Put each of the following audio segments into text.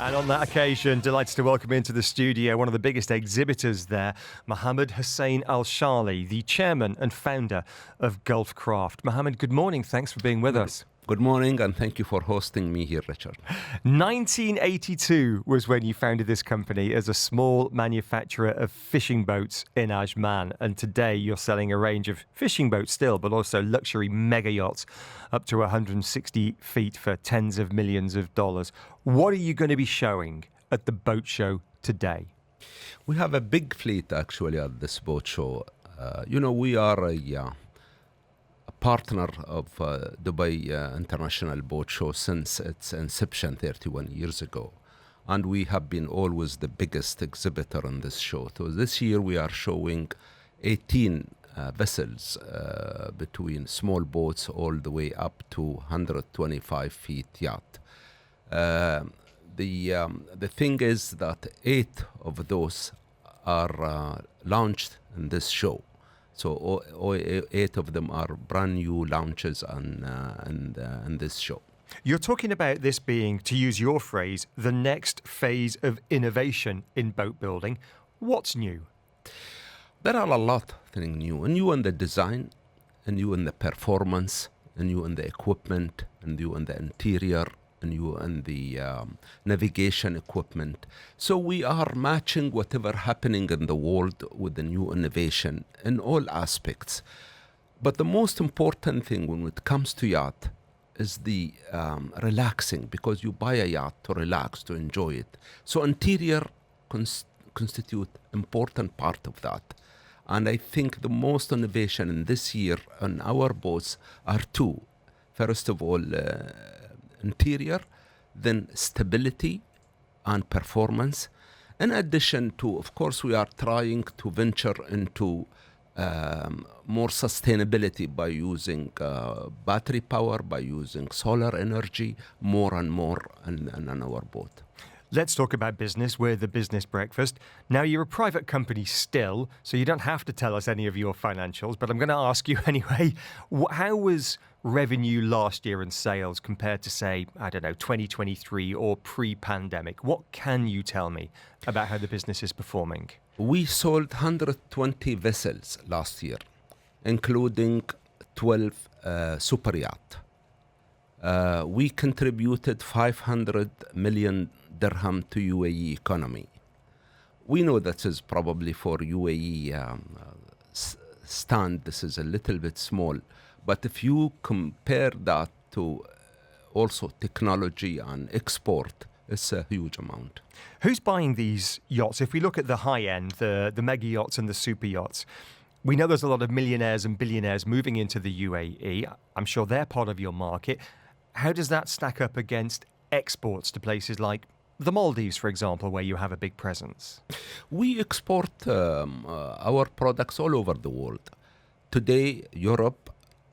And on that occasion, delighted to welcome into the studio one of the biggest exhibitors there, Mohammed Hussein Alshaali, the chairman and founder of Gulf Craft. Mohammed, good morning. Thanks for being with us. Good morning, and thank you for hosting me here, Richard. 1982 was when you founded this company as a small manufacturer of fishing boats in Ajman. And today you're selling a range of fishing boats still, but also luxury mega yachts up to 160 feet for tens of millions of dollars. What are you going to be showing at the boat show today? We have a big fleet, actually, at this boat show. We are a partner of Dubai International Boat Show since its inception 31 years ago. And we have been always the biggest exhibitor on this show. So this year we are showing 18 vessels between small boats all the way up to 125 feet yacht. The thing is that 8 of those are launched in this show. So 8 of them are brand new launches on this show. You're talking about this being, to use your phrase, the next phase of innovation in boat building. What's new? There are a lot of things new. New in the design, and new in the performance, and new in the equipment, and new in the interior, and new in the navigation equipment. So we are matching whatever happening in the world with the new innovation in all aspects. But the most important thing when it comes to yacht is the relaxing, because you buy a yacht to relax, to enjoy it. So interior constitute important part of that. And I think the most innovation in this year on our boats are 2. First of all, interior, then stability and performance. In addition to, of course, we are trying to venture into more sustainability by using battery power, by using solar energy, more and more on our boat. Let's talk about business. We're the Business Breakfast. Now, you're a private company still, so you don't have to tell us any of your financials, but I'm going to ask you anyway. How was revenue last year in sales compared to, say, 2023 or pre-pandemic? What can you tell me about how the business is performing? We sold 120 vessels last year, including 12 super yacht. We contributed 500 million dirham to UAE economy. We know that is probably for UAE stand, this is a little bit small. But if you compare that to also technology and export, it's a huge amount. Who's buying these yachts? If we look at the high end, the mega yachts and the super yachts, we know there's a lot of millionaires and billionaires moving into the UAE. I'm sure they're part of your market. How does that stack up against exports to places like the Maldives, for example, where you have a big presence? We export our products all over the world. Today, Europe,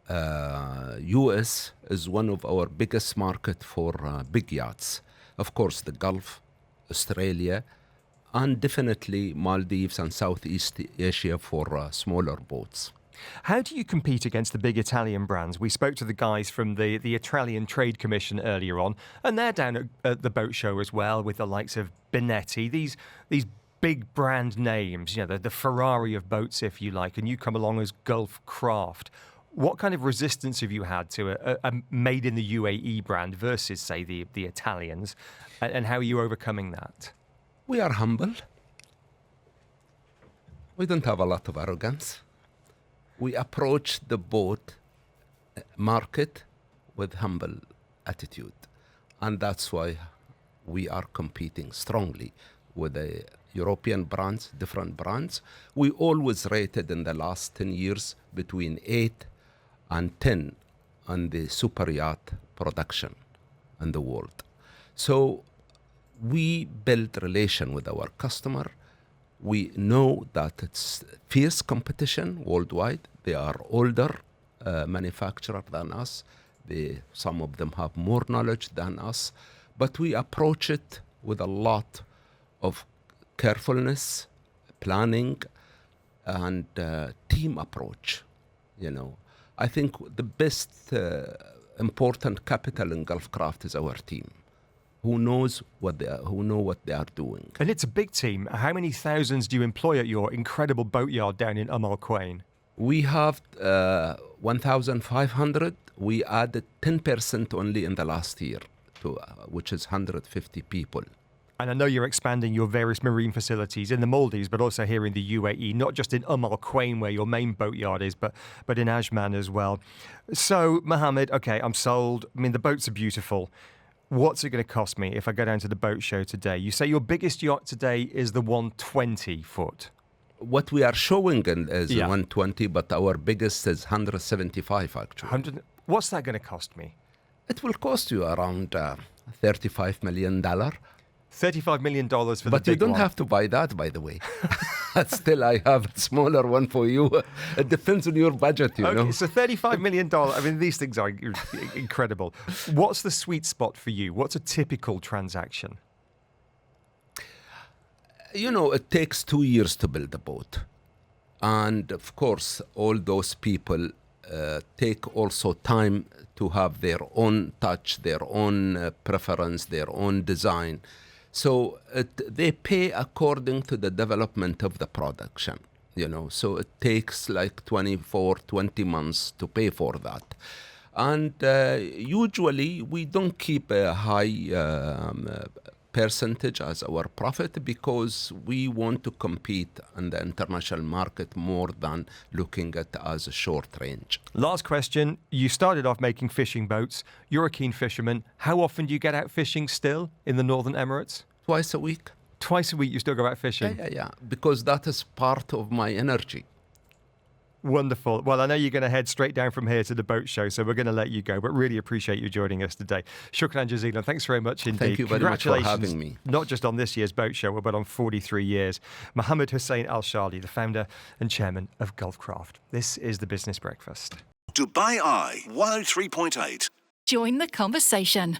US is one of our biggest market for big yachts. Of course, the Gulf, Australia, and definitely Maldives and Southeast Asia for smaller boats. How do you compete against the big Italian brands? We spoke to the guys from the Italian Trade Commission earlier on, and they're down at the boat show as well with the likes of Benetti, these big brand names, the Ferrari of boats, if you like, and you come along as Gulf Craft. What kind of resistance have you had to a made in the UAE brand versus, say, the Italians, and how are you overcoming that? We are humble. We don't have a lot of arrogance. We approach the boat market with humble attitude. And that's why we are competing strongly with the European brands, different brands. We always rated in the last 10 years between 8 and 10 on the super yacht production in the world. So we build relation with our customer. We know that it's fierce competition worldwide. They are older manufacturer than us. Some of them have more knowledge than us. But we approach it with a lot of carefulness, planning, and team approach. I think the best important capital in Gulf Craft is our team. who know what they are doing. And it's a big team. How many thousands do you employ at your incredible boatyard down in Al Quwain? We have 1,500. We added 10% only in the last year, which is 150 people. And I know you're expanding your various marine facilities in the Maldives, but also here in the UAE, not just in Al Quwain, where your main boatyard is, but in Ajman as well. So, Mohammed, okay, I'm sold. I mean, the boats are beautiful. What's it going to cost me if I go down to the boat show today? You say your biggest yacht today is the 120 foot. What we are showing is Yeah. 120, but our biggest is 175 actually. What's that going to cost me? It will cost you around $35 million. $35 million for the big one. But you don't have to buy that, by the way. Still, I have a smaller one for you. It depends on your budget, you know. So $35 million. I mean, these things are incredible. What's the sweet spot for you? What's a typical transaction? You know, it takes 2 years to build a boat. And of course, all those people take also time to have their own touch, their own preference, their own design. So they pay according to the development of the production, you know. So it takes like 20 months to pay for that. And usually we don't keep a high percentage as our profit because we want to compete in the international market more than looking at as a short range. Last question. You started off making fishing boats. You're a keen fisherman. How often do you get out fishing still in the Northern Emirates? Twice a week. Twice a week you still go out fishing? Yeah. Because that is part of my energy. Wonderful. Well, I know you're going to head straight down from here to the boat show, so we're going to let you go, but really appreciate you joining us today. Shukran jazeelan. Thanks very much indeed. Thank you very much for having me. Not just on this year's boat show, but on 43 years. Mohammed Hussein Alshaali, the founder and chairman of Gulfcraft. This is the Business Breakfast. Dubai Eye 103.8. Join the conversation.